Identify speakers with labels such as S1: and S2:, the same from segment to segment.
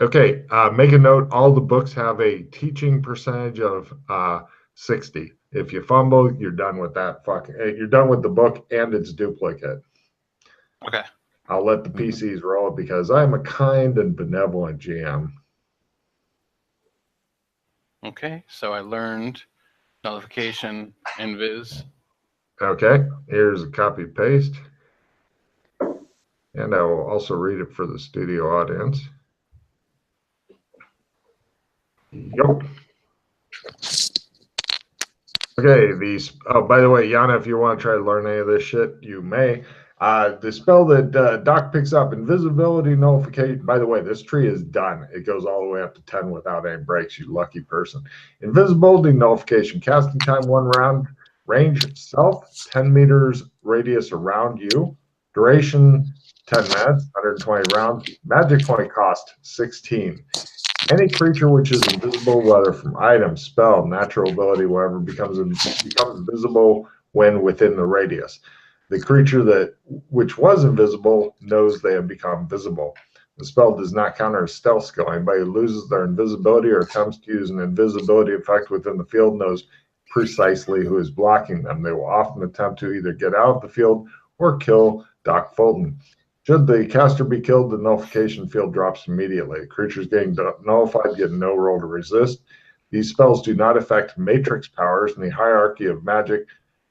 S1: Okay, make a note. All the books have a teaching percentage of 60. If you fumble, you're done with that you're done with the book and its duplicate.
S2: Okay.
S1: I'll let the PCs roll because I'm a kind and benevolent GM.
S2: Okay, so I learned nullification, invis.
S1: Okay, here's a copy paste. And I will also read it for the studio audience. Yep. Okay, oh, by the way, Yana, if you want to try to learn any of this shit, you may. The spell that Doc picks up, invisibility nullification. By the way, this tree is done. It goes all the way up to 10 without any breaks, you lucky person. Invisibility nullification, casting time 1 round, range self, 10 meters radius around you, duration 10 minutes, 120 rounds, magic point cost 16. Any creature which is invisible, whether from item, spell, natural ability, whatever, becomes visible when within the radius. The creature which was invisible knows they have become visible. The spell does not counter a stealth skill. Anybody who loses their invisibility or attempts to use an invisibility effect within the field knows precisely who is blocking them. They will often attempt to either get out of the field or kill Doc Fulton. Should the caster be killed, the nullification field drops immediately. Creatures getting nullified get no roll to resist. These spells do not affect matrix powers in the hierarchy of magic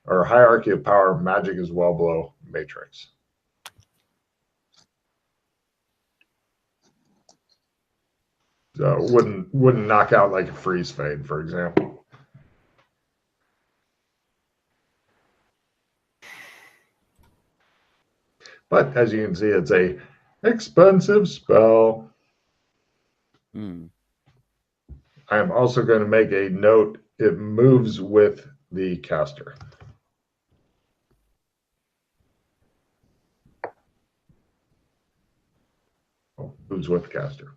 S1: or hierarchy of power. Magic is well below matrix. So wouldn't knock out like a freeze fade, for example. But as you can see, it's a expensive spell. I am also going to make a note. It moves with the caster. Moves with the caster.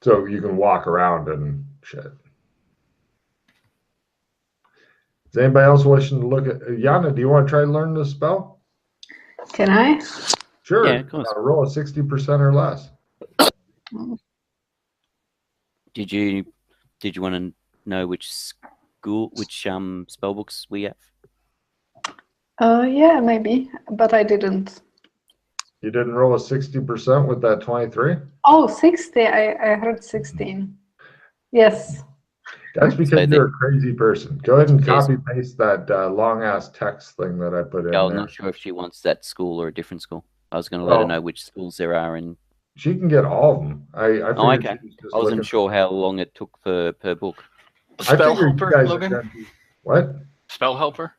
S1: So you can walk around and shit. Is anybody else wishing to look at Yana? Do you want to try to learn this spell?
S3: Can I?
S1: Sure.
S4: Yeah, of course.
S1: Roll a 60% or less.
S4: Did you want to know which spell books we have?
S3: Yeah, maybe, but I didn't.
S1: You didn't roll a 60% with that 23?
S3: Oh, 60. I heard 16. Yes.
S1: That's because you're a crazy person. Go ahead and copy paste that long ass text thing that I put in there.
S4: I'm not sure if she wants that school or a different school. I was going to let her know which schools there are, and
S1: she can get all of them.
S4: Okay. I wasn't sure how long it took per book.
S2: Spell helper, Logan?
S1: What?
S2: Spell helper?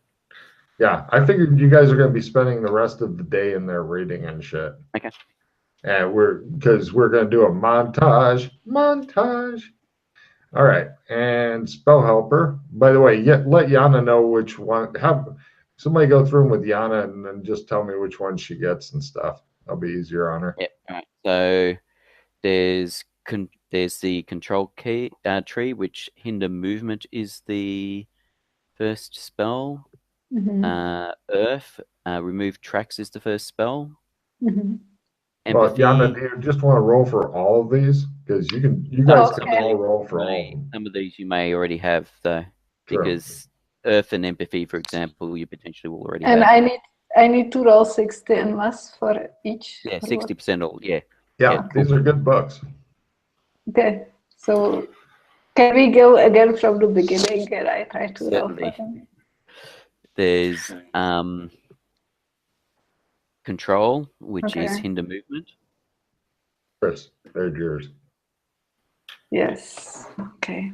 S1: Yeah, I figured you guys are going to be spending the rest of the day in there reading and shit.
S4: Okay.
S1: And we're going to do a montage. All right, and spell helper. By the way, let Yana know which one. Have somebody go through them with Yana and then just tell me which one she gets and stuff. That'll be easier on her.
S4: Yeah. All right. So there's the control key tree, which hinder movement is the first spell. Earth, remove tracks is the first spell.
S1: Well, Yana, do you just want to roll for all of these? Because you guys can all roll for all of them.
S4: Some of these you may already have, though, because Earth and empathy, for example, you potentially will already have.
S3: And I need to roll 60 and less for each.
S4: Yeah, 60% all. Yeah.
S1: Yeah, these are good books.
S3: Okay, so can we go again from the beginning? And I try to roll for them.
S4: There's control, which is hinder movement.
S1: Chris, there's yours.
S3: Yes. Okay.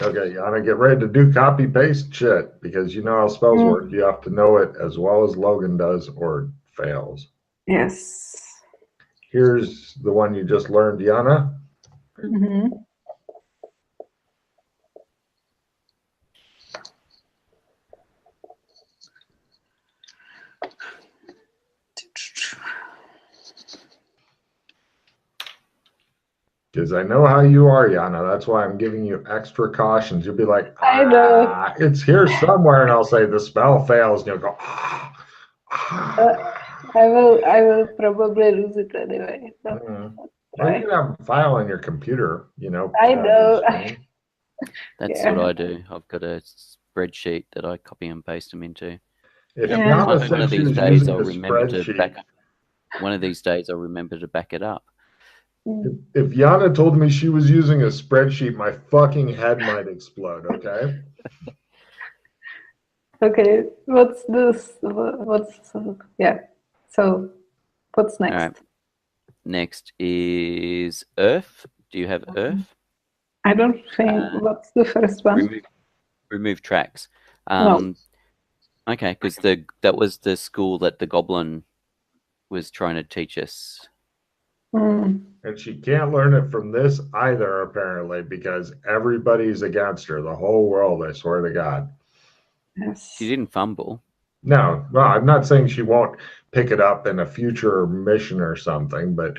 S1: Okay, Yana, get ready to do copy paste shit because you know how spells work. You have to know it as well as Logan does, or it fails.
S3: Yes.
S1: Here's the one you just learned, Yana. Because I know how you are, Yana. That's why I'm giving you extra cautions. You'll be like,
S3: I know.
S1: It's here somewhere. And I'll say, the spell fails. And you'll go,
S3: I will probably lose it anyway. So
S1: Well, you can have a file on your computer, you know.
S3: I know.
S4: That's
S3: Yeah.
S4: what I do. I've got a spreadsheet that I copy and paste them into.
S1: If
S3: Yeah.
S1: Yana
S4: One of
S1: said she
S4: these
S1: was
S4: days,
S1: using
S4: I'll
S1: a
S4: remember to
S1: spreadsheet,
S4: one of these days, I'll remember to back it up.
S1: if Yana told me she was using a spreadsheet, my fucking head might explode. Okay.
S3: Okay. What's this? What's yeah? So, what's next?
S4: All right. Next is Earth. Do you have Earth?
S3: I don't think. What's the first one?
S4: Remove tracks.
S3: No.
S4: Okay, because that was the school that the goblin was trying to teach us.
S3: Mm.
S1: And she can't learn it from this either, apparently, because everybody's against her. The whole world, I swear to God.
S3: Yes.
S4: She didn't fumble.
S1: No, well, I'm not saying she won't pick it up in a future mission or something, but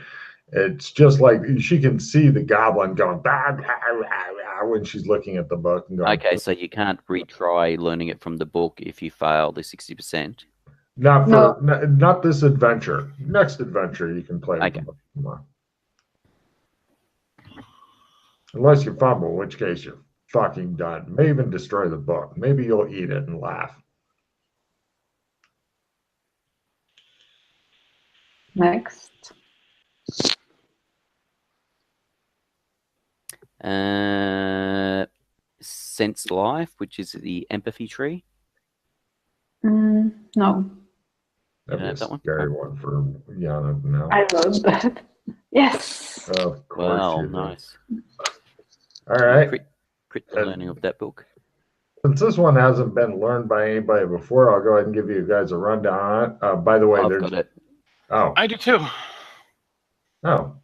S1: it's just like she can see the goblin going bah, bah, bah, bah, when she's looking at the book and going.
S4: Okay, so you can't retry learning it from the book if you fail the 60%.
S1: Not this adventure. Next adventure you can play with the book more. Unless you fumble, in which case you're fucking done. May even destroy the book. Maybe you'll eat it and laugh.
S3: Next.
S4: Sense Life, which is the empathy tree.
S3: No.
S1: That'd be a scary one for Yana now.
S3: I love that. Yes.
S1: Of course.
S4: Wow, nice.
S1: All right.
S4: Crit the learning of that book.
S1: Since this one hasn't been learned by anybody before, I'll go ahead and give you guys a rundown on it. By the way,
S4: I've got it.
S1: Oh.
S2: I do too.
S1: Oh.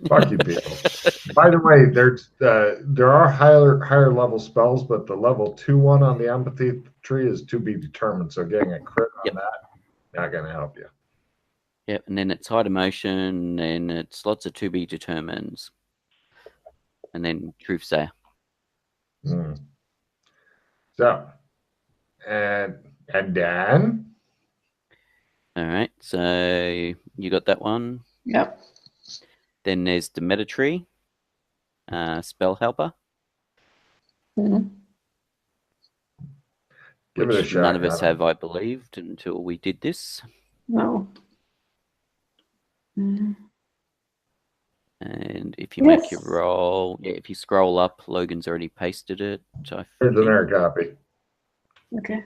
S1: Fuck you, people. By the way, there are higher level spells, but the level 2 one on the empathy tree is to be determined. So getting a crit on that, not going to help you.
S4: Yep, and then it's hide emotion, and it's lots of to be determined, and then truth sayer.
S1: So, and then.
S4: All right, so you got that one.
S3: Yep.
S4: Then there's the Metatree, spell helper.
S1: Give it a shot.
S4: None of us have, I believed, until we did this.
S3: No.
S4: And if you make your roll, if you scroll up, Logan's already pasted it.
S1: Here's an air copy.
S3: Okay.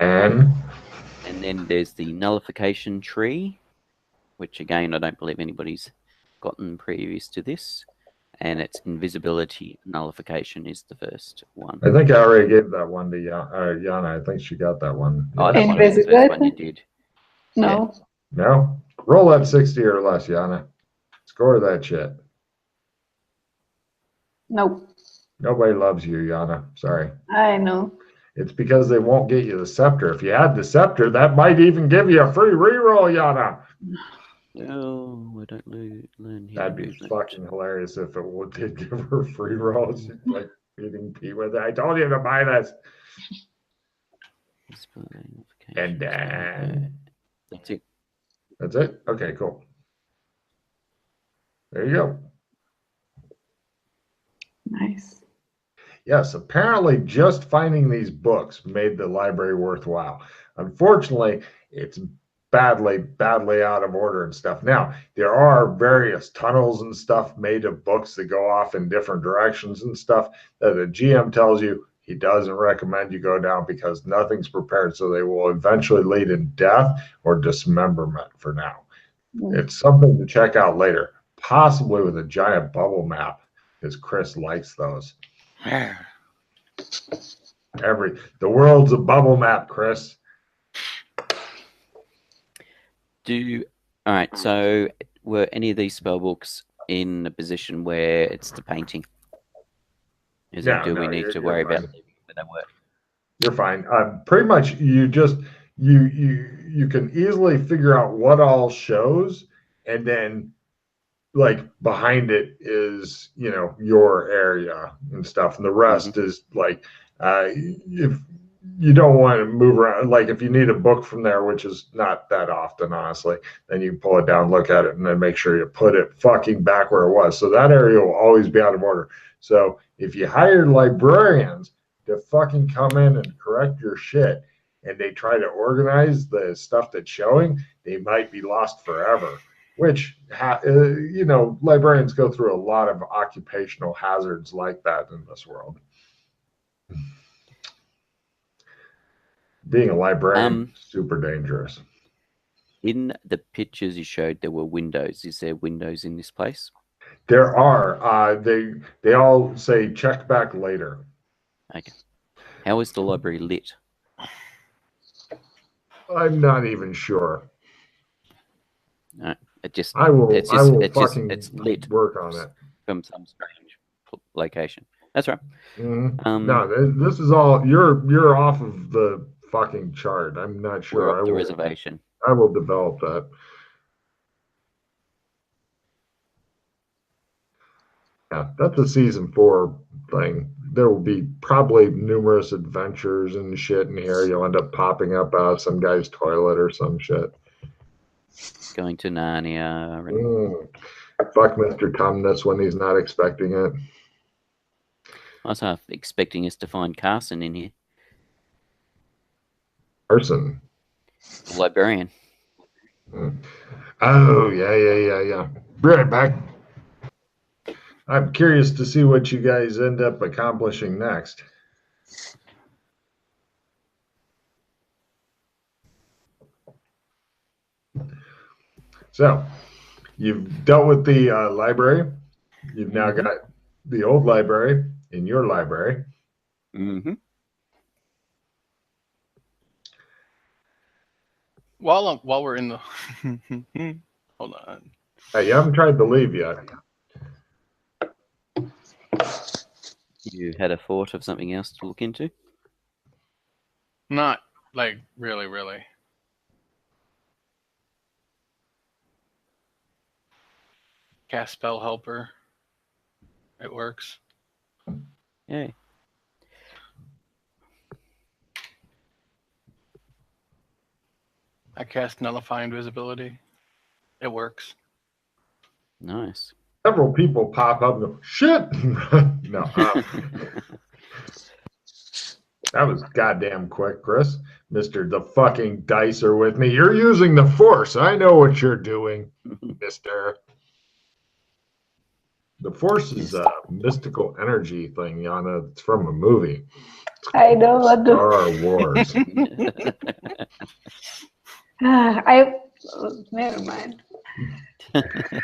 S1: And
S4: then there's the nullification tree, which again I don't believe anybody's gotten previous to this, and it's invisibility nullification is the first one.
S1: I think I already gave that one to Yana. I think she got that one.
S4: Oh, that one was the first one you did.
S3: No.
S1: Yeah. No? Roll that 60 or less, Yana. Score that shit.
S3: Nope.
S1: Nobody loves you, Yana. Sorry.
S3: I know.
S1: It's because they won't get you the scepter. If you had the scepter, that might even give you a free reroll, Yana.
S4: Oh, I don't learn here.
S1: That'd be fucking hilarious if it did give her free rolls. She's like beating Pete with it. I told you to buy this. And
S4: that's it.
S1: That's it? Okay, cool. There you go.
S3: Nice.
S1: Yes, apparently just finding these books made the library worthwhile. Unfortunately, it's badly out of order and stuff. Now, there are various tunnels and stuff made of books that go off in different directions and stuff that the GM tells you he doesn't recommend you go down because nothing's prepared, so they will eventually lead in death or dismemberment for now. It's something to check out later, possibly with a giant bubble map, because Chris likes those. The world's a bubble map, Chris.
S4: All right, so were any of these spell books in a position where it's the painting? We need to worry about where they were?
S1: You're fine. Pretty much you can easily figure out what all shows, and then like behind it is, you know, your area and stuff, and the rest is like if you don't want to move around, like if you need a book from there, which is not that often, honestly, then you pull it down, look at it, and then make sure you put it fucking back where it was. So that area will always be out of order. So if you hire librarians to fucking come in and correct your shit, and they try to organize the stuff that's showing, they might be lost forever. Which, you know, librarians go through a lot of occupational hazards like that in this world. Being a librarian is super dangerous.
S4: In the pictures you showed, there were windows. Is there windows in this place?
S1: There are. They all say check back later.
S4: Okay. How is the library lit?
S1: I'm not even sure.
S4: No, it just.
S1: I will.
S4: It's lit.
S1: Work on it
S4: from some strange location. That's right.
S1: No, this is all. You're off of the fucking chart. I'm not sure.
S4: We're off the reservation.
S1: I will develop that. Yeah, that's a season 4 thing. There will be probably numerous adventures and shit in here. You'll end up popping up out of some guy's toilet or some shit.
S4: Going to Narnia.
S1: Fuck Mr. Tumnus when he's not expecting it.
S4: I was half expecting us to find Carson in here.
S1: Carson?
S4: The librarian.
S1: Oh, yeah. Be right back. I'm curious to see what you guys end up accomplishing next. So, you've dealt with the library. You've now got the old library in your library.
S2: While we're in the hold on.
S1: Hey, you haven't tried to leave yet.
S4: You had a thought of something else to look into?
S2: Not like really. Cast spell helper. It works.
S4: Yeah.
S2: I cast nullify invisibility. It works.
S4: Nice.
S1: Several people pop up and go, shit! No. That was goddamn quick, Chris. Mr. The fucking dice are with me. You're using the Force. I know what you're doing, mister. The Force is a mystical energy thing, Yana. It's from a movie.
S3: I know what the
S1: Star Wars.
S3: never mind.
S2: You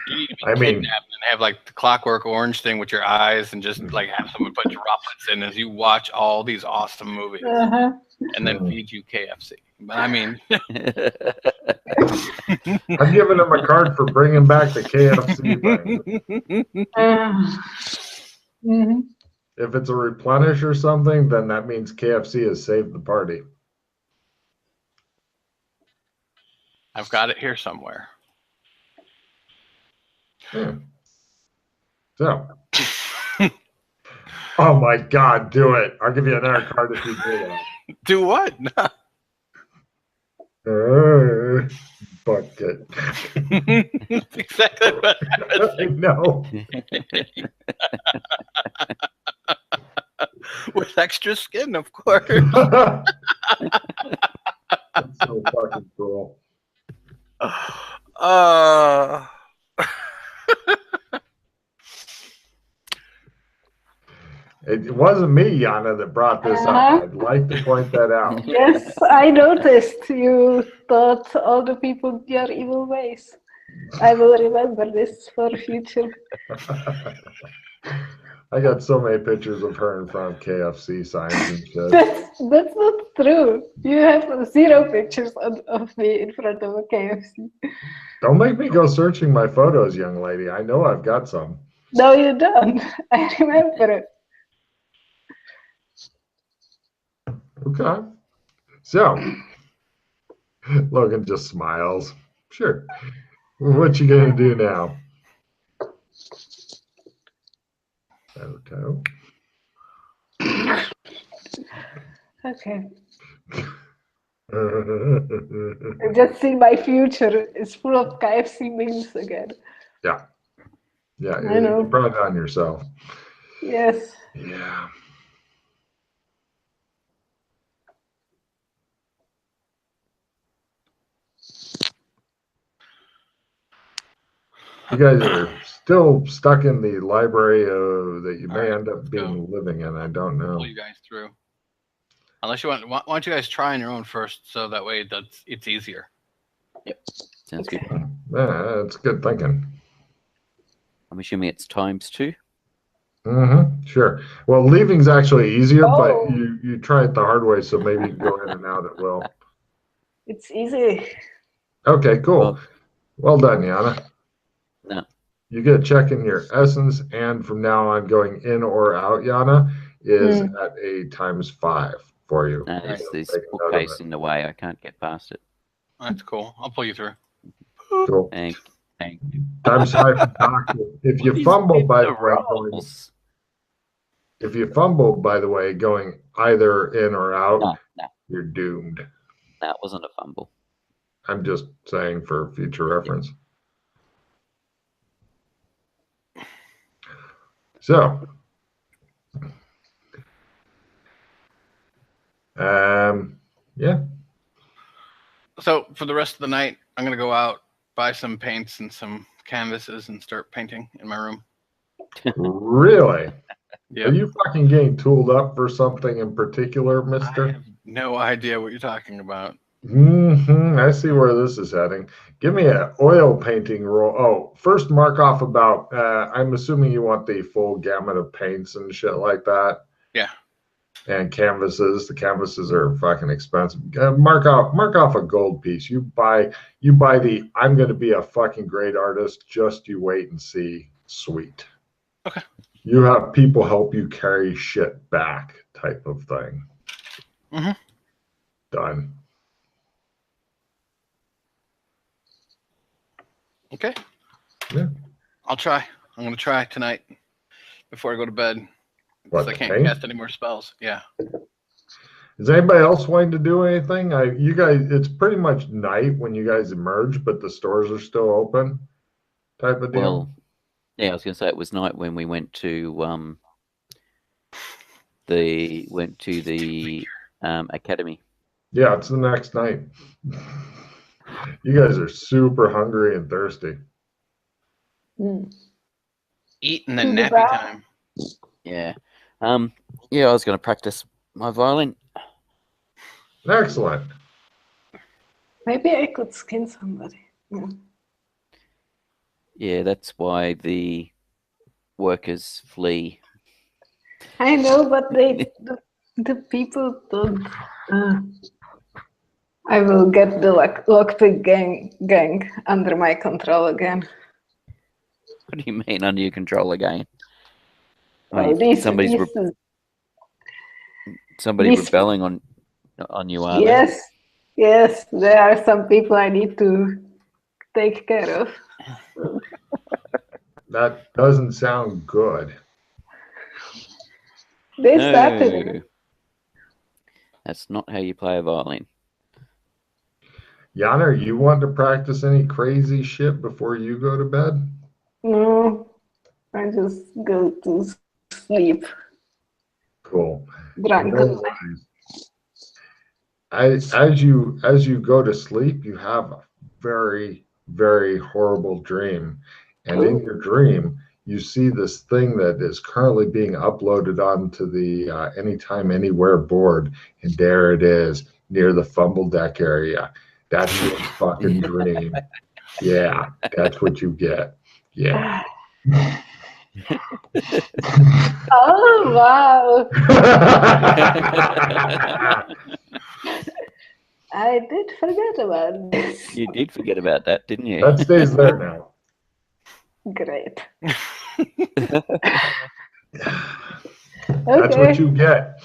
S2: need to be kidnapped and have like the Clockwork Orange thing with your eyes, and just like have someone put droplets in as you watch all these awesome movies, and then feed you KFC. But I mean,
S1: I'm giving him a card for bringing back the KFC thing. If it's a replenish or something, then that means KFC has saved the party.
S2: I've got it here somewhere.
S1: So, oh my God, do it. I'll give you another card if you do that.
S2: Do what?
S1: Fuck it.
S2: That's exactly what
S1: I know.
S2: With extra skin, of course.
S1: That's so fucking cool. It wasn't me, Yana, that brought this up. I'd like to point that out.
S3: Yes, I noticed you thought all the people your evil ways. I will remember this for future.
S1: I got so many pictures of her in front of KFC signs and shit.
S3: That's not true. You have 0 pictures of me in front of a KFC.
S1: Don't make me go searching my photos, young lady. I know I've got some.
S3: No, you don't. I remember it.
S1: Okay. So, Logan just smiles. Sure. What you gonna do now? Photo.
S3: Okay. I just see my future is full of KFC memes again.
S1: Yeah. Yeah,
S3: I know.
S1: you brought it on yourself.
S3: Yes.
S1: Yeah. You guys are still stuck in the library that you may end up being living in. I don't know.
S2: Pull you guys through. Unless you want, why don't you guys try on your own first, so that way it's easier.
S4: Yep, sounds good.
S1: Yeah, that's good thinking.
S4: I'm assuming it's ×2.
S1: Sure. Well, leaving's actually easier, but you try it the hard way, so maybe you can go in and out at will.
S3: It's easy.
S1: Okay, cool. Well done, Yana.
S4: No.
S1: You get a check in your essence, and from now on, going in or out, Yana, is at a ×5 for you.
S4: No, there's this bookcase in the way. I can't get past it.
S2: That's cool. I'll pull you through.
S1: Cool.
S4: Thank you.
S1: ×5 for doctor. If you fumble, by the way, going either in or out,
S4: no.
S1: You're doomed.
S4: That wasn't a fumble.
S1: I'm just saying for future reference. So, yeah.
S2: So for the rest of the night, I'm gonna go out, buy some paints and some canvases, and start painting in my room.
S1: Really?
S2: Yeah.
S1: Are you fucking getting tooled up for something in particular, mister?
S2: I have no idea what you're talking about.
S1: I see where this is heading. Give me an oil painting roll. Oh, first mark off about, I'm assuming you want the full gamut of paints and shit like that.
S2: Yeah.
S1: And canvases. The canvases are fucking expensive. Mark off a gold piece. You buy the I'm going to be a fucking great artist. Just you wait and see. Sweet.
S2: Okay.
S1: You have people help you carry shit back type of thing. Done.
S2: Okay.
S1: Yeah.
S2: I'll try. I'm going to try tonight before I go to bed.
S1: What,
S2: I can't cast any more spells. Yeah.
S1: Is anybody else wanting to do anything? You guys, it's pretty much night when you guys emerge, but the stores are still open type of deal.
S4: Well, yeah, I was going to say it was night when we went to the academy.
S1: Yeah, it's the next night. You guys are super hungry and thirsty.
S2: Eat and then nappy time.
S4: Yeah. Yeah, I was going to practice my violin.
S1: Excellent.
S3: Maybe I could skin somebody.
S4: Yeah, that's why the workers flee.
S3: I know, but the people don't. I will get the lockpick gang under my control again.
S4: What do you mean under your control again?
S3: Well,
S4: somebody's rebelling on you, are
S3: they? Yes, there are some people I need to take care of.
S1: That doesn't sound good.
S3: They started.
S4: That's not how you play a violin.
S1: Yana, you want to practice any crazy shit before you go to bed?
S3: No, I just go to sleep.
S1: Cool.
S3: Drunk.
S1: As you go to sleep, you have a very, very horrible dream. And in your dream, you see this thing that is currently being uploaded onto the Anytime Anywhere board. And there it is, near the fumble deck area. That's your fucking dream. Yeah, that's what you get. Yeah.
S3: Oh, wow. I did forget about this.
S4: You did forget about that, didn't you?
S1: That stays there now.
S3: Great.
S1: That's what you get.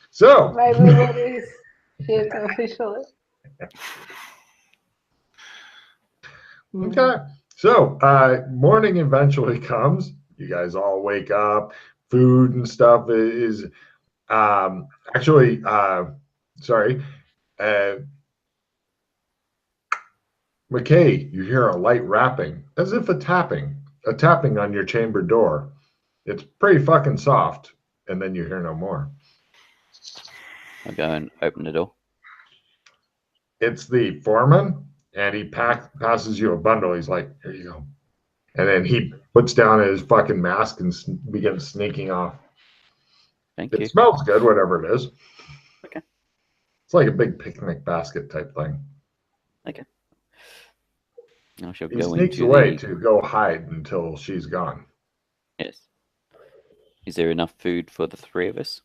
S1: So.
S3: My memory is shit officially.
S1: Okay. So morning eventually comes. You guys all wake up. Food and stuff is actually sorry. McKay, you hear a light rapping, as if a tapping on your chamber door. It's pretty fucking soft, and then you hear no more.
S4: I'll go and open the door.
S1: It's the foreman, and he passes you a bundle. He's like, "Here you go," and then he puts down his fucking mask and begins sneaking off.
S4: Thank
S1: It
S4: you.
S1: smells good, whatever it is.
S4: Okay.
S1: It's like a big picnic basket type thing.
S4: Okay. I shall
S1: He
S4: go
S1: sneaks
S4: into
S1: away
S4: the...
S1: to go hide until she's gone.
S4: Yes. Is there enough food for the three of us?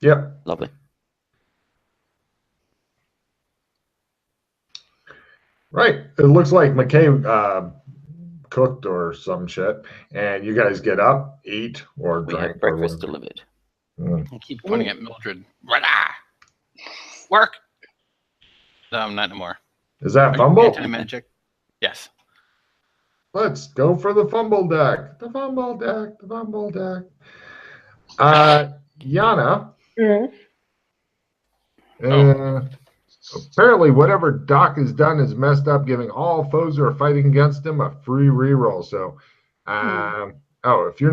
S1: Yep.
S4: Lovely.
S1: Right. It looks like McKay cooked or some shit, and you guys get up, eat, or
S4: We
S1: drink.
S4: have breakfast delivered.
S2: I keep pointing at Mildred. Work. No, not anymore.
S1: Is that
S2: Are
S1: fumble?
S2: you anti-magic? Yes.
S1: Let's go for the fumble deck. The fumble deck. The fumble deck. Yana. Apparently, whatever Doc has done is messed up, giving all foes who are fighting against him a free reroll. So, if you're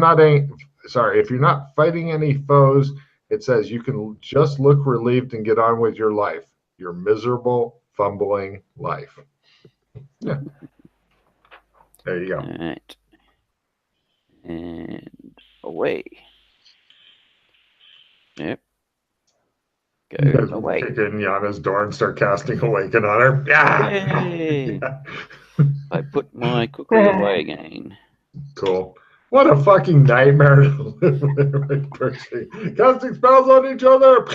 S1: not fighting any foes, it says you can just look relieved and get on with your life. Your miserable, fumbling life. Yeah. There you go.
S4: All right. And away. Yep.
S1: You guys
S4: Go
S1: will
S4: away.
S1: kick in Yana's door and start casting Awaken on her.
S4: Yay!
S1: Yeah.
S4: I put my cookery away again.
S1: Cool. What a fucking nightmare to live with. Casting spells on each other.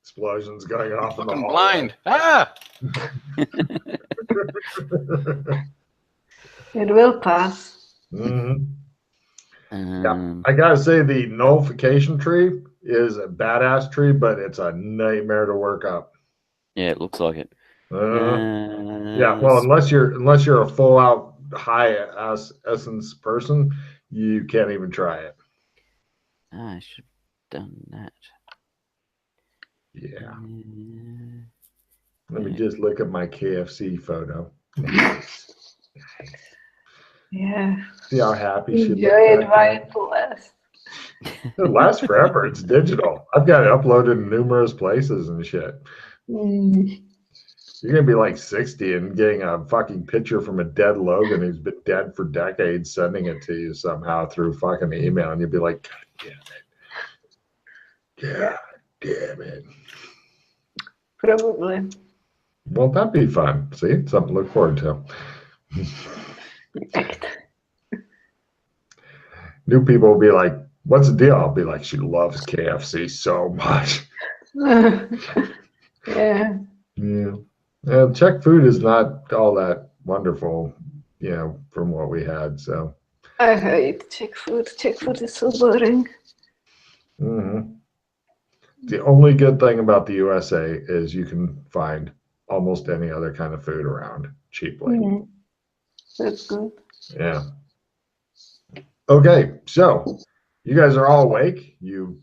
S1: Explosions going off in the
S2: Fucking
S1: hallway.
S2: blind. Ah!
S3: It will pass.
S1: Mm-hmm. Yeah, I gotta say the nullification tree is a badass tree, but it's a nightmare to work up.
S4: Yeah, it looks like it.
S1: Yeah, well, unless you're a full out high essence person, you can't even try it.
S4: I should have done that.
S1: Yeah. Let me just look at my KFC photo.
S3: Yeah.
S1: See how happy she looks.
S3: Enjoy it while it lasts.
S1: It lasts forever. It's digital. I've got it uploaded in numerous places and shit. You're going to be like 60 and getting a fucking picture from a dead Logan who's been dead for decades, sending it to you somehow through fucking email. And you'll be like, God damn it. God damn it.
S3: Probably.
S1: Won't that be fun? See? Something to look forward to. New people will be like, what's the deal? I'll be like, she loves KFC so much.
S3: Yeah.
S1: Yeah. Czech food is not all that wonderful, from what we had. So
S3: I hate Czech food. Czech food is so boring.
S1: Mm-hmm. The only good thing about the USA is you can find almost any other kind of food around cheaply.
S3: That's good.
S1: Yeah. Okay, so you guys are all awake. You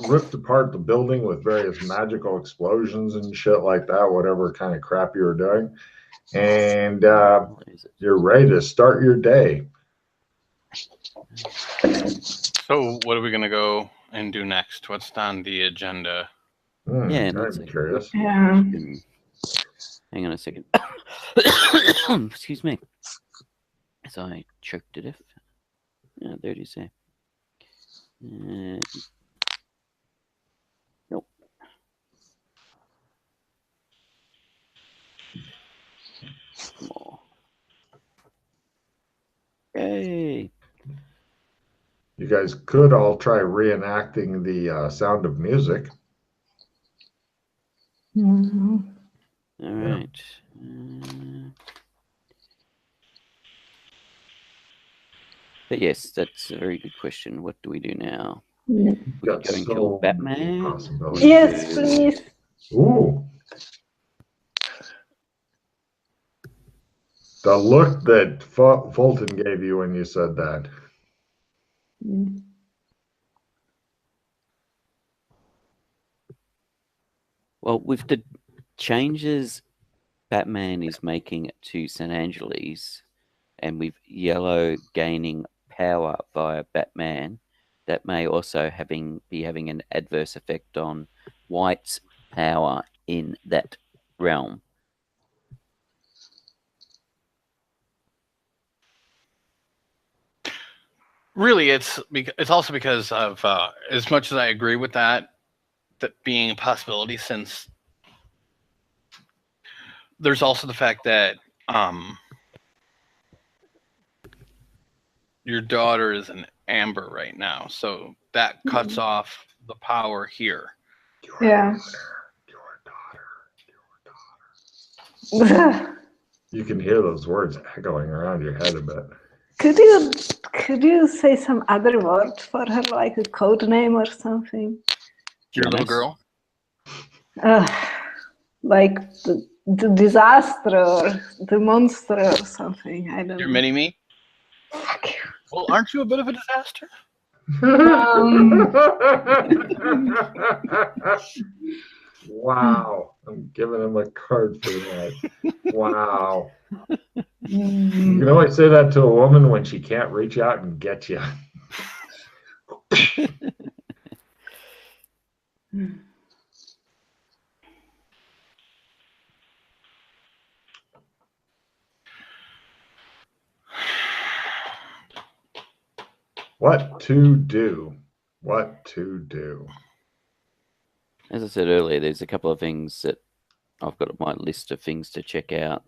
S1: ripped apart the building with various magical explosions and shit like that, whatever kind of crap you were doing. And you're ready to start your day.
S2: So what are we going to go and do next? What's on the agenda?
S1: I'm curious.
S3: Yeah.
S4: Hang on a second. Excuse me. As I choked to death. Yeah, there it is there. Nope. More. Yay!
S1: You guys could all try reenacting the Sound of Music.
S3: Mm-hmm.
S4: All right. But yes, that's a very good question. What do we do now? We could go and kill Batman.
S3: Yes, please.
S1: Ooh. The look that Fulton gave you when you said that.
S3: Mm.
S4: Well, with the changes Batman is making to San Angeles, and with Yellow gaining power via Batman, that may also be having an adverse effect on White's power in that realm.
S2: Really, it's also because of as much as I agree with that being a possibility, since there's also the fact that your daughter is an Amber right now, so that cuts off the power here.
S3: Yeah.
S1: Your
S3: Could
S1: daughter. You can hear those words echoing around your head a bit.
S3: Could you say some other word for her, like a code name or something?
S2: Your little girl?
S3: Like the disaster or the monster or something. I don't
S2: Your
S3: know.
S2: mini-me?
S3: Fuck you.
S2: Well, aren't you a bit of a disaster?
S1: Wow. I'm giving him a card for that. Wow. You can only say that to a woman when she can't reach out and get you. What to do? What to do?
S4: As I said earlier, there's a couple of things that I've got on my list of things to check out.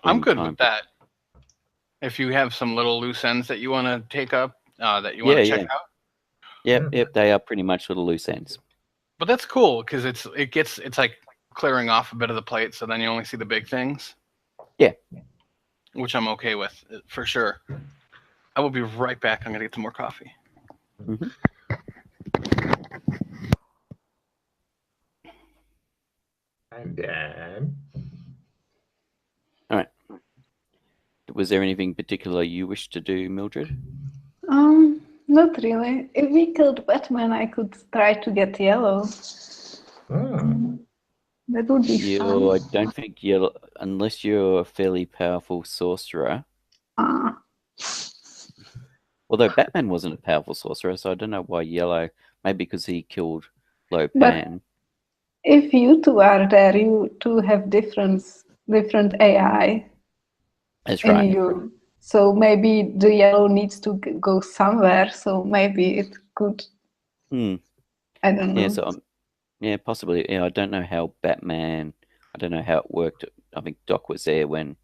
S2: I'm good with that. If you have some little loose ends that you want to take up, that you want to check out.
S4: Yep, they are pretty much little loose ends.
S2: But that's cool because it's like clearing off a bit of the plate, so then you only see the big things.
S4: Yeah.
S2: Which I'm okay with, for sure. I will be right back. I'm going to get some more coffee.
S4: Mm-hmm.
S1: And then...
S4: All right. Was there anything particular you wished to do, Mildred?
S3: Not really. If we killed Batman, I could try to get Yellow. That would be fun.
S4: I don't think Yellow, unless you're a fairly powerful sorcerer. Although Batman wasn't a powerful sorcerer, so I don't know why Yellow. Maybe because he killed Lo Pan.
S3: If you two are there, you two have different AI.
S4: That's right.
S3: So maybe the Yellow needs to go somewhere. So maybe it could. I don't know.
S4: Yeah, possibly. Yeah, I don't know how Batman. I don't know how it worked. I think Doc was there when.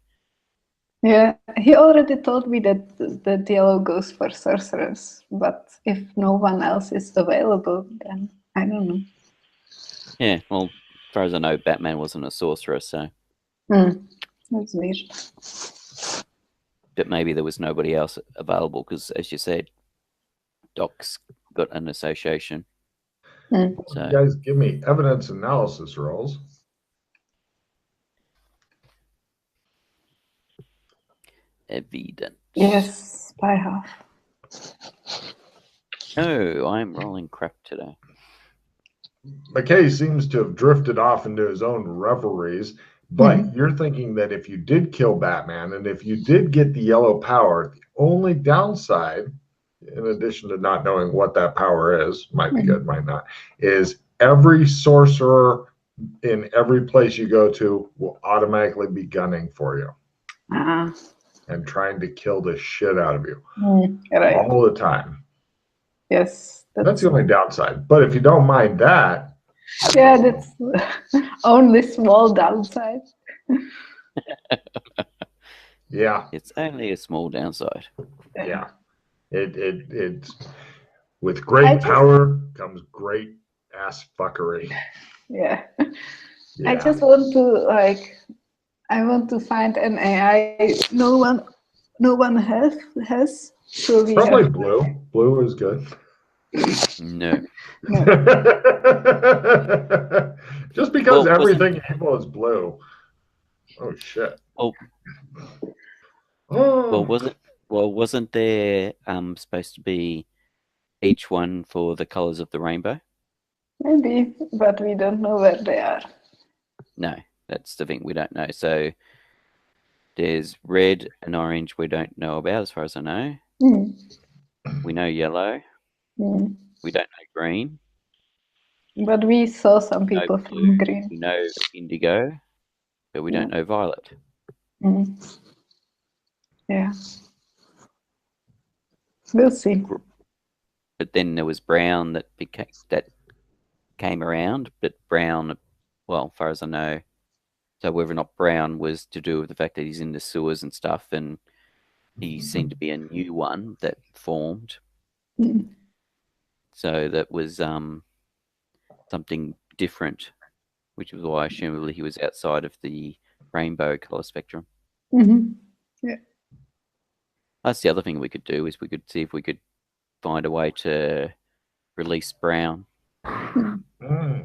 S3: Yeah, he already told me that Yellow goes for sorcerers, but if no one else is available, then I don't know.
S4: Yeah, well, as far as I know, Batman wasn't a sorcerer, so.
S3: That's weird.
S4: But maybe there was nobody else available because, as you said, Doc's got an association.
S1: So, you guys give me evidence analysis rolls.
S4: Evidence.
S3: Yes, by half.
S4: Oh, I'm rolling crap today.
S1: McKay seems to have drifted off into his own reveries, but you're thinking that if you did kill Batman and if you did get the yellow power, the only downside, in addition to not knowing what that power is, might be good, might not, is every sorcerer in every place you go to will automatically be gunning for you and trying to kill the shit out of you all the time.
S3: Yes.
S1: That's the only downside. But if you don't mind that.
S3: Yeah, that's only small downside.
S1: Yeah.
S4: It's only a small downside.
S1: Yeah. It's with great power comes great ass fuckery.
S3: Yeah. I just want to I want to find an AI no one has. So
S1: probably blue. Blue is good.
S4: No.
S1: Just because everything evil is blue. Oh shit.
S4: Oh,
S1: Oh,
S4: wasn't there supposed to be each one for the colors of the rainbow?
S3: Maybe, but we don't know where they are.
S4: No, that's the thing, we don't know. So there's red and orange we don't know about, as far as I know. We know yellow. We don't know green.
S3: But we saw some people from green.
S4: We know indigo, but we don't know violet.
S3: Yeah. We'll see.
S4: But then there was brown that came around, but brown, well, as far as I know, so whether or not brown was to do with the fact that he's in the sewers and stuff, and he seemed to be a new one that formed. So that was something different, which was why I assumed he was outside of the rainbow color spectrum.
S3: Yeah.
S4: That's the other thing we could do, is we could see if we could find a way to release brown.
S3: I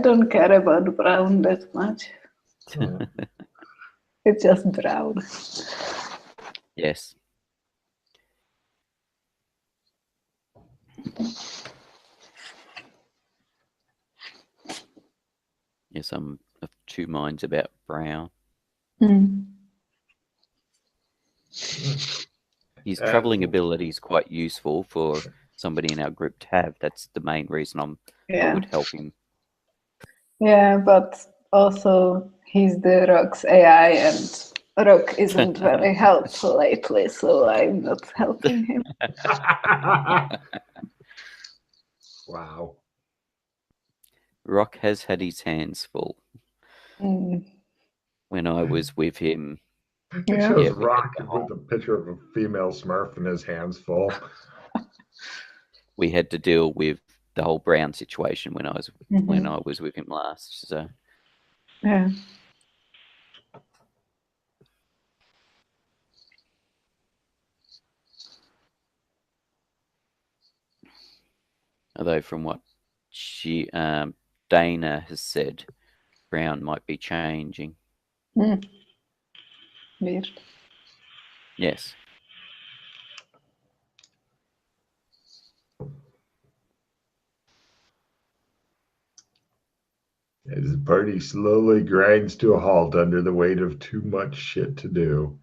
S3: don't care about brown that much. It's just brown.
S4: Yes. Yes, I'm of two minds about brown. His traveling ability is quite useful for somebody in our group to have. That's the main reason I would help him.
S3: Yeah, but also he's the Rock's AI, and Rock isn't very helpful lately, so I'm not helping him.
S1: Wow.
S4: Rock has had his hands full. When I was with him.
S1: It shows Rock with a picture of a female Smurf and his hands full.
S4: We had to deal with the whole brown situation when I was with him last. So
S3: yeah.
S4: Although from what Dana has said, brown might be changing.
S3: Weird.
S4: Yes.
S1: As the party slowly grinds to a halt under the weight of too much shit to do.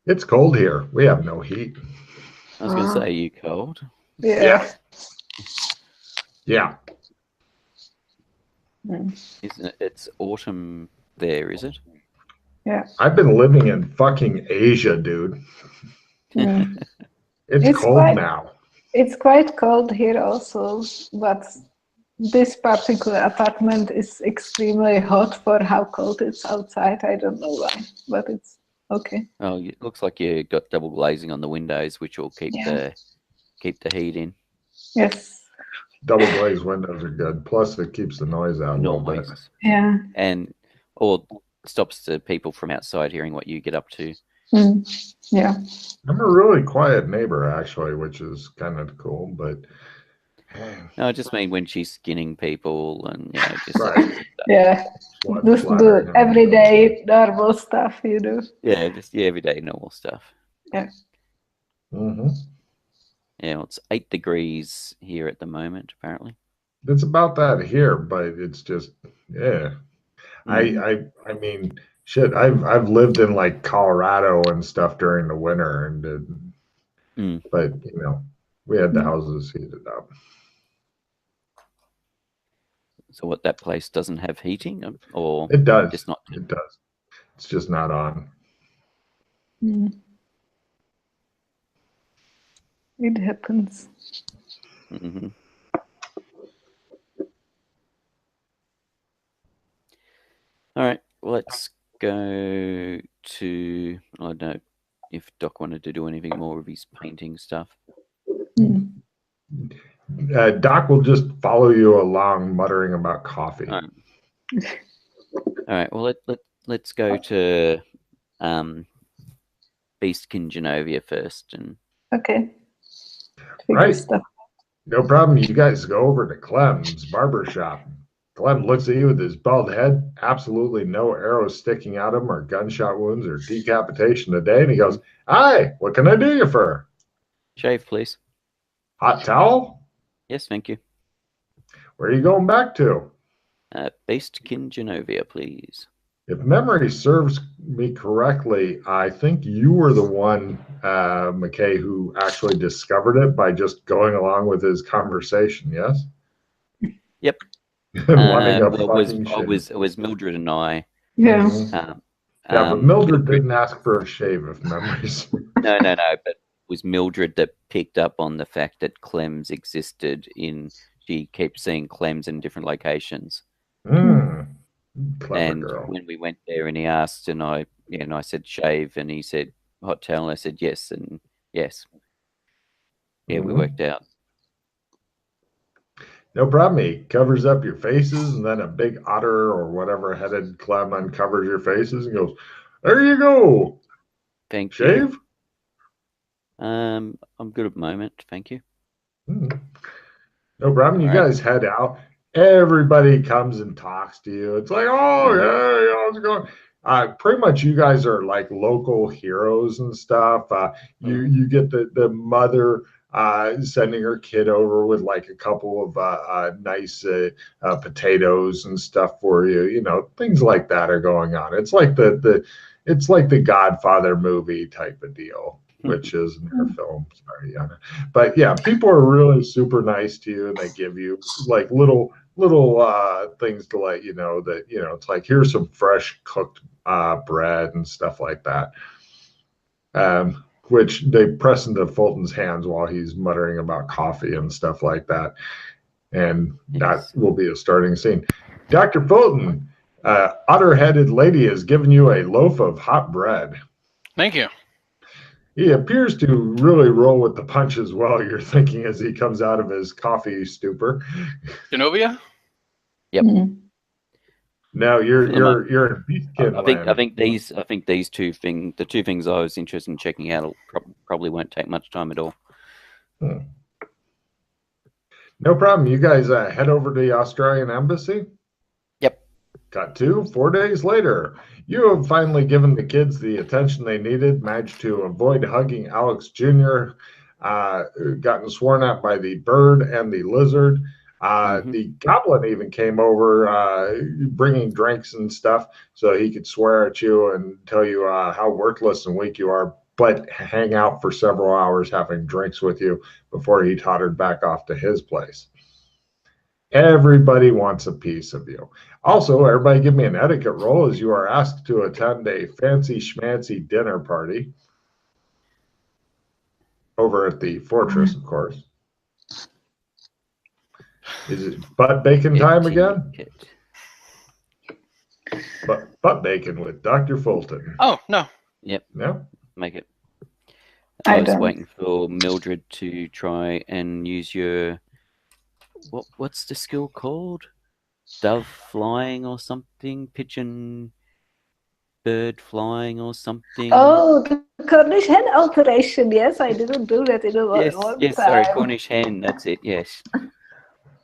S1: It's cold here. We have no heat.
S4: I was going to say, are you cold?
S3: Yeah.
S1: Yeah.
S4: Isn't it? It's autumn there, is it?
S3: Yeah.
S1: I've been living in fucking Asia, dude. It's cold now.
S3: It's quite cold here also, but this particular apartment is extremely hot for how cold it's outside. I don't know why, but it's okay.
S4: Oh, it looks like you got double glazing on the windows, which will keep the heat in.
S3: Yes.
S1: Double glazed windows are good. Plus, it keeps the noise out a little bit.
S3: Yeah.
S4: And or stops the people from outside hearing what you get up to.
S3: Yeah.
S1: I'm a really quiet neighbor, actually, which is kind of cool, but.
S4: No, I just mean when she's skinning people and, just
S1: right.
S3: Yeah. Just do everyday normal stuff, you do.
S4: Yeah, just everyday normal stuff.
S3: Yeah.
S4: Yeah, it's 8 degrees here at the moment, apparently.
S1: It's about that here, but it's just I mean, shit. I've lived in like Colorado and stuff during the winter, and but we had the houses heated up.
S4: So what, that place doesn't have heating, or
S1: it does?
S4: Just not.
S1: It does. It's just not on.
S3: It happens.
S4: All right, let's go to. I don't know if Doc wanted to do anything more of his painting stuff.
S1: Doc will just follow you along, muttering about coffee.
S4: All right. Well, let's go to Beastkin Genovia first, and
S3: Okay.
S1: Right.
S3: Stuff.
S1: No problem. You guys go over to Clem's barber shop. Clem looks at you with his bald head, absolutely no arrows sticking out of him or gunshot wounds or decapitation today. And he goes, "Hi, what can I do you for?
S4: shave, please."
S1: Hot towel?
S4: Yes, thank you.
S1: Where are you going back to?
S4: Beastkin Genovia, please.
S1: If memory serves me correctly, I think you were the one, McKay, who actually discovered it by just going along with his conversation, yes?
S4: Yep.
S1: Wanting a
S4: it was Mildred and I.
S3: Yeah.
S1: Yeah, but Mildred didn't ask for a shave, if memories.
S4: No, but it was Mildred that picked up on the fact that Clem's existed she keeps seeing Clem's in different locations.
S1: Clever girl.
S4: When we went there and he asked, and I said shave, and he said hot towel, and I said yes, and yes. Yeah, we worked out.
S1: No problem. He covers up your faces, and then a big otter or whatever headed Clem uncovers your faces and goes, "There you go.
S4: Thank
S1: Shave?"
S4: you. I'm good at the moment. Thank you.
S1: No problem. You guys head out. Everybody comes and talks to you. It's like, "Oh, yeah, how's it going?" Pretty much you guys are like local heroes and stuff. You get the mother sending her kid over with like a couple of nice potatoes and stuff for you. You know, things like that are going on. It's like it's like the Godfather movie type of deal, which is in her film. Sorry, Yana. But yeah, people are really super nice to you, and they give you like little things to let you know that, you know, it's like, here's some fresh cooked bread and stuff like that. Which they press into Fulton's hands while he's muttering about coffee and stuff like that. And that will be a starting scene. Dr. Fulton, otter-headed lady has given you a loaf of hot bread.
S2: Thank you.
S1: He appears to really roll with the punches well, you're thinking, as he comes out of his coffee stupor.
S2: Genovia?
S4: Yep.
S1: Now you're in Beastkin land.
S4: I think these two things, the two things I was interested in checking out, probably won't take much time at all.
S1: No problem. You guys head over to the Australian embassy.
S4: Yep.
S1: Cut to 4 days later. You have finally given the kids the attention they needed, managed to avoid hugging Alex Jr., gotten sworn at by the bird and the lizard. The goblin even came over bringing drinks and stuff so he could swear at you and tell you how worthless and weak you are, but hang out for several hours having drinks with you before he tottered back off to his place. Everybody wants a piece of you. Also, everybody give me an etiquette roll as you are asked to attend a fancy schmancy dinner party over at the fortress, of course. Is it butt bacon time again? Butt bacon with Dr. Fulton.
S2: Oh, no.
S4: Yep.
S1: No?
S4: Make it. I was waiting for Mildred to try and use your... What's the skill called? Dove flying or something? Pigeon bird flying or something?
S3: Oh, the Cornish hen alteration. Yes, I didn't do that in a long time.
S4: Yes, sorry, Cornish hen. That's it, yes.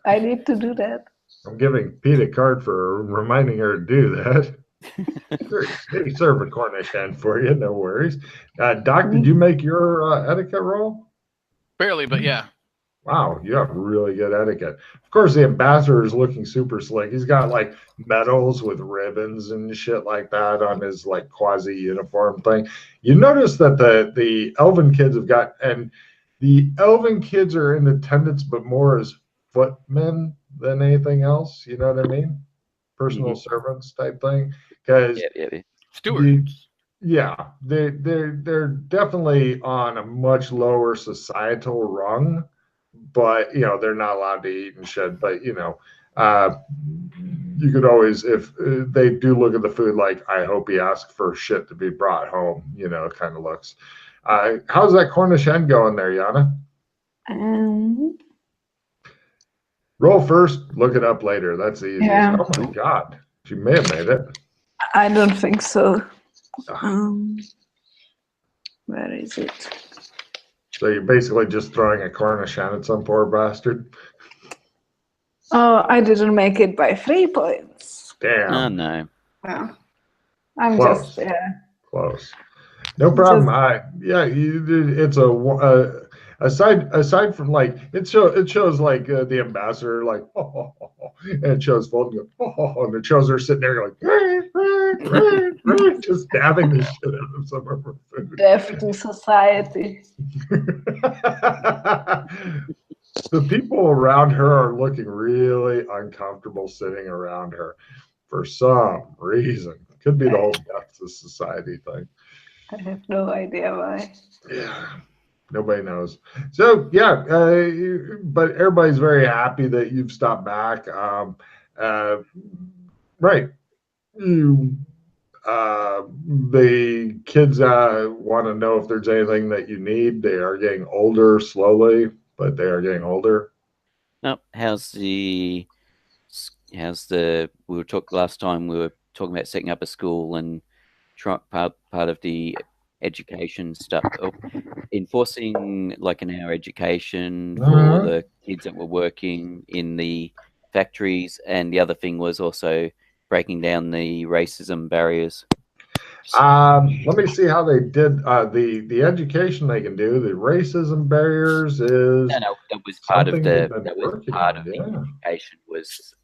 S3: I need to do that.
S1: I'm giving Pete a card for reminding her to do that. Maybe serve a Cornish hen for you, no worries. Doc, did you make your etiquette roll?
S2: Barely, but yeah.
S1: Wow, you have really good etiquette. Of course, the ambassador is looking super slick. He's got like medals with ribbons and shit like that on his like quasi uniform thing. You notice that the elven kids have got, and the elven kids are in attendance, but more as footmen than anything else. You know what I mean? Personal servants type thing. Because
S2: stewards.
S1: They're definitely on a much lower societal rung, but you know, they're not allowed to eat and shit. But you know, You could always, if they do look at the food, like, I hope he asked for shit to be brought home, you know, kind of looks. How's that Cornish hen going there, Yana? Roll first, look it up later. That's the easiest.
S3: Yeah.
S1: Oh my God. She may have made it.
S3: I don't think so. Where is it?
S1: So you're basically just throwing a Cornish hen at some poor bastard?
S3: Oh, I didn't make it by 3 points.
S1: Damn.
S4: Oh, no.
S3: Yeah. I'm
S1: Close.
S3: just, yeah.
S1: Close. No problem. It's a aside from like it shows like the ambassador like and it shows Fulton and it shows her sitting there like just stabbing the shit out of some of her food.
S3: Death to society.
S1: The people around her are looking really uncomfortable sitting around her for some reason. Could be the whole death to society thing.
S3: I have no idea why.
S1: Yeah, nobody knows. So yeah, but everybody's very happy that you've stopped back. Right. The kids want to know if there's anything that you need. They are getting older slowly, but they are getting older.
S4: No, we were talking last time, we were talking about setting up a school and part of the education stuff, enforcing like an hour education for the kids that were working in the factories, and the other thing was also breaking down the racism barriers.
S1: Let me see how they did the education they can do. The racism barriers is
S4: that was part of the education was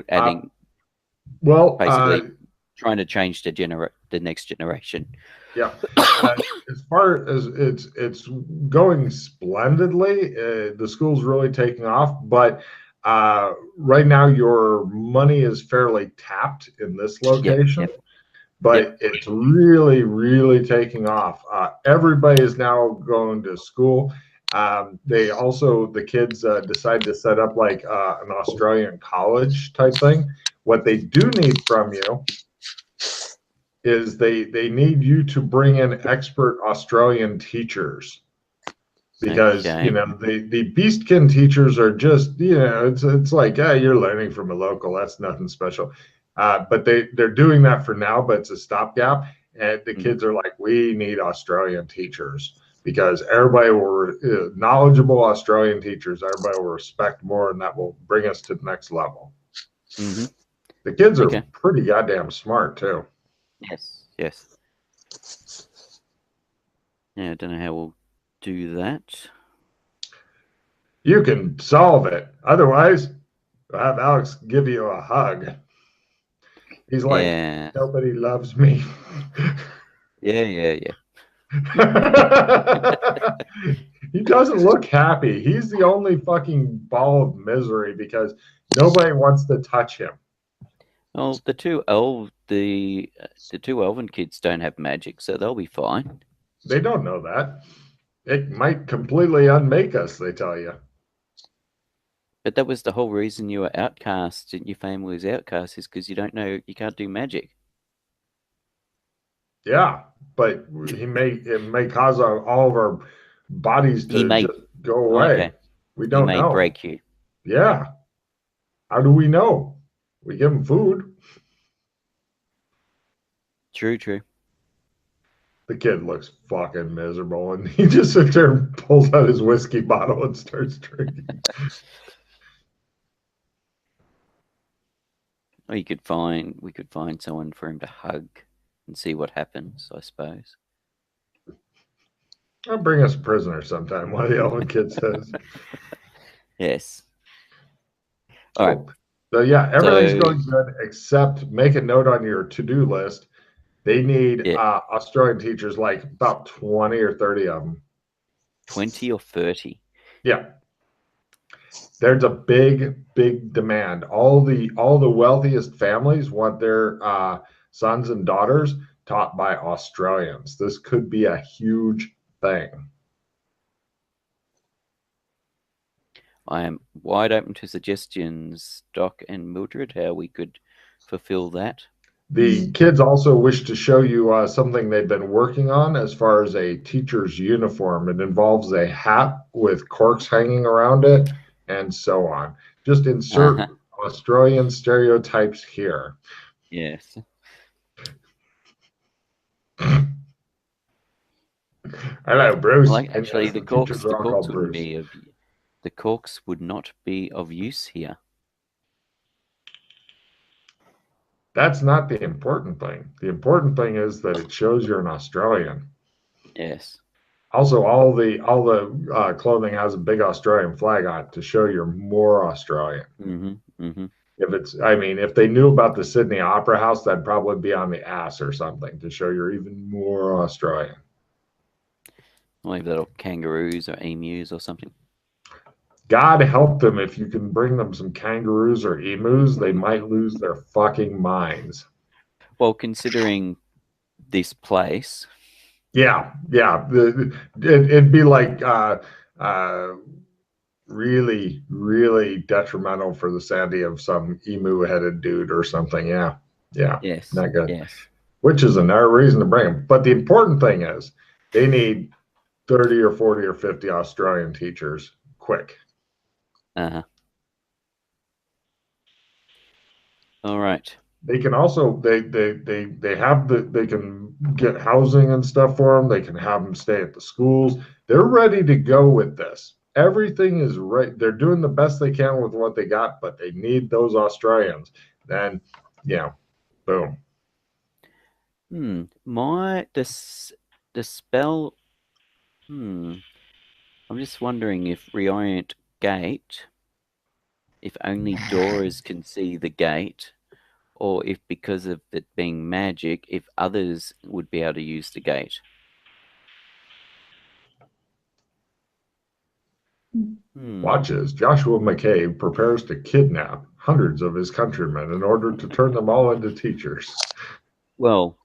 S4: adding basically trying to change the next generation.
S1: Yeah, as far as it's going splendidly. The school's really taking off, but right now your money is fairly tapped in this location. Yep. But it's really, really taking off. Everybody is now going to school. The kids decide to set up like an Australian college type thing. What they do need from you is they need you to bring in expert Australian teachers, because the beastkin teachers are just it's like you're learning from a local, that's nothing special, but they're doing that for now, but it's a stopgap, and the kids are like, we need Australian teachers, because everybody will knowledgeable Australian teachers, everybody will respect more, and that will bring us to the next level. The kids are pretty goddamn smart too.
S4: Yes. Yeah, I don't know how we'll do that.
S1: You can solve it. Otherwise, we'll have Alex give you a hug. He's like, nobody loves me.
S4: Yeah.
S1: He doesn't look happy. He's the only fucking ball of misery because nobody wants to touch him.
S4: Well, the two elven kids don't have magic, so they'll be fine.
S1: They don't know that. It might completely unmake us, they tell you.
S4: But that was the whole reason you were outcast and your family was outcast, is because you can't do magic.
S1: Yeah, but it may cause all of our bodies to just go away. Okay. We don't know.
S4: He may break you.
S1: Yeah. How do we know? We give him food.
S4: True.
S1: The kid looks fucking miserable, and he just sits there and pulls out his whiskey bottle and starts drinking.
S4: We could find someone for him to hug and see what happens, I suppose.
S1: I'll bring us a prisoner sometime, one of the elven kids says.
S4: Yes. All right.
S1: So yeah, everything's going good, except make a note on your to-do list. They need Australian teachers, like about 20 or 30 of them.
S4: 20 or 30?
S1: Yeah. There's a big demand. All the wealthiest families want their sons and daughters taught by Australians. This could be a huge thing.
S4: I am wide open to suggestions, Doc and Mildred, how we could fulfill that.
S1: The kids also wish to show you something they've been working on as far as a teacher's uniform. It involves a hat with corks hanging around it and so on. Just insert Australian stereotypes here.
S4: Yes.
S1: Hello, Bruce.
S4: Well, actually,
S1: yes,
S4: the corks
S1: Bruce.
S4: wouldn't be of the corks would not be of use here.
S1: That's not the important thing. The important thing is that it shows you're an Australian.
S4: Yes.
S1: Also, all the clothing has a big Australian flag on it to show you're more Australian.
S4: Mm-hmm. Mm-hmm.
S1: If they knew about the Sydney Opera House, that'd probably be on the ass or something to show you're even more Australian.
S4: Like little kangaroos or emus or something.
S1: God help them if you can bring them some kangaroos or emus, they might lose their fucking minds.
S4: Well, considering this place.
S1: Yeah. It'd be like really, really detrimental for the sanity of some emu-headed dude or something. Yeah.
S4: Yes.
S1: Not good.
S4: Yes.
S1: Which is another reason to bring them. But the important thing is they need 30 or 40 or 50 Australian teachers quick.
S4: Uh-huh. All right.
S1: They can also they can get housing and stuff for them. They can have them stay at the schools. They're ready to go with this. Everything is right. They're doing the best they can with what they got, but they need those Australians. Then, boom.
S4: The spell. I'm just wondering if reorient gate, if only Doras can see the gate, or if because of it being magic, if others would be able to use the gate.
S1: Watch as Joshua McCabe prepares to kidnap hundreds of his countrymen in order to turn them all into teachers.
S4: Well,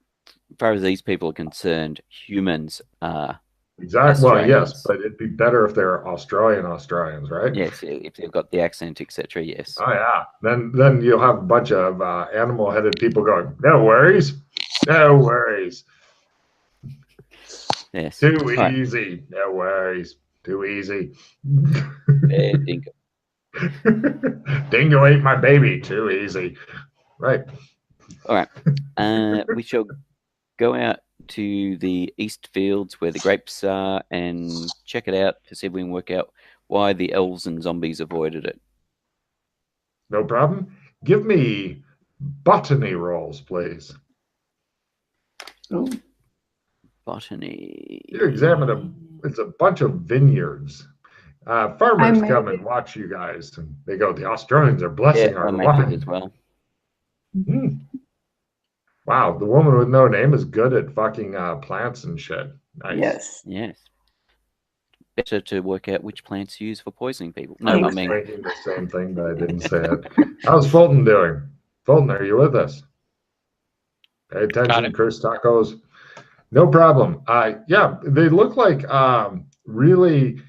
S4: as far as these people are concerned, humans are
S1: exactly.
S4: Australians.
S1: Well, yes, but it'd be better if they're Australians, right?
S4: Yes, if they've got the accent, etc. Yes.
S1: Oh yeah. Then you'll have a bunch of animal-headed people going, "No worries, no worries."
S4: Yes.
S1: Too easy. No worries. Too easy.
S4: Dingo.
S1: Dingo ate my baby. Too easy. Right.
S4: All right. We shall go out to the east fields where the grapes are and check it out to see if we can work out why the elves and zombies avoided it.
S1: No problem. Give me botany rolls, please.
S3: Oh.
S4: Botany.
S1: You examine it's a bunch of vineyards. Farmers come and watch you guys, and they go, "The Australians are blessing our wine
S4: as well."
S1: Wow, the woman with no name is good at fucking plants and shit. Nice.
S4: Yes. Better to work out which plants you use for poisoning people.
S1: No, I was thinking the same thing, but I didn't say it. How's Fulton doing? Fulton, are you with us? Pay attention, Chris Tacos. No problem. Yeah, they look like really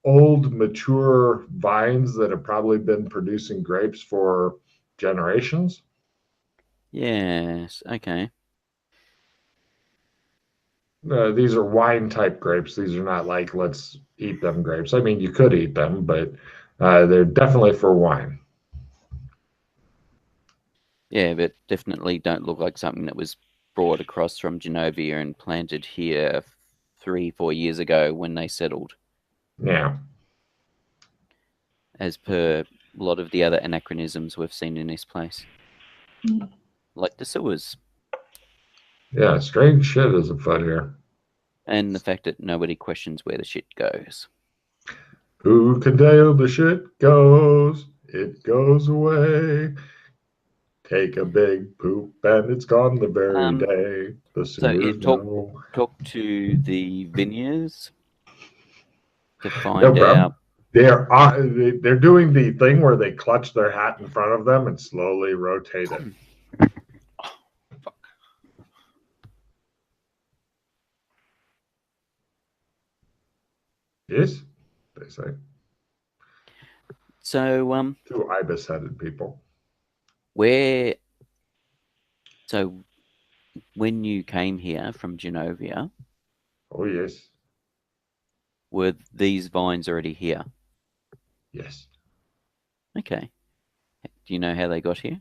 S1: old, mature vines that have probably been producing grapes for generations.
S4: Yes. Okay.
S1: These are wine type grapes. These are not like let's eat them grapes. I mean, you could eat them, but they're definitely for wine.
S4: Yeah, but definitely don't look like something that was brought across from Genovia and planted here 3-4 years ago when they settled.
S1: Yeah.
S4: As per a lot of the other anachronisms we've seen in this place. Like the sewers.
S1: Yeah, strange shit is afoot here.
S4: And the fact that nobody questions where the shit goes.
S1: Who can tell the shit goes? It goes away. Take a big poop and it's gone the very day. The sewers
S4: talk to the vineyards to find out.
S1: They're doing the thing where they clutch their hat in front of them and slowly rotate it. Yes, they say.
S4: So,
S1: 2 ibis-headed people.
S4: So when you came here from Genovia,
S1: Oh, yes.
S4: were these vines already here?
S1: Yes.
S4: Okay. Do you know how they got here?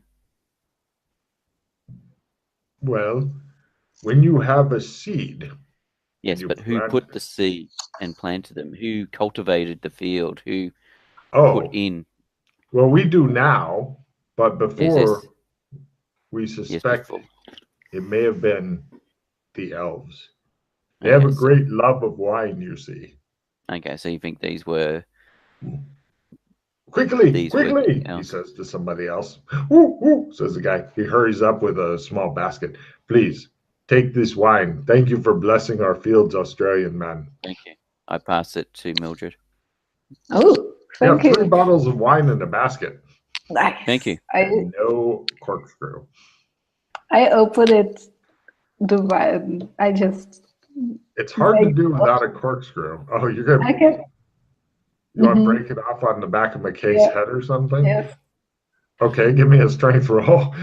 S1: Well, when you have a seed.
S4: Yes, but who put the seed and planted them? Who cultivated the field? Who put in?
S1: Well, we do now, but before we suspect it may have been the elves. They have a great love of wine, you see.
S4: Okay, so you think these were...
S1: Quickly, he says to somebody else. Woo, woo, says the guy. He hurries up with a small basket. Please, take this wine. Thank you for blessing our fields, Australian man.
S4: Thank you. I pass it to Mildred.
S3: Oh, thank you.
S1: 3 bottles of wine in the basket.
S3: Nice.
S4: Thank you.
S1: No corkscrew.
S3: I open it, the wine. I just...
S1: It's hard to do without a corkscrew. Oh, you're going to... You want to break it off on the back of McKay's head or something?
S3: Yes.
S1: Okay, give me a strength roll.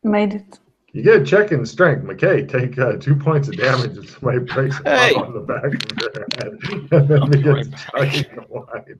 S3: Made it.
S1: You get a check in strength. McKay, take 2 points of damage if somebody breaks a bottle on the back of your head and then begins chugging the wine.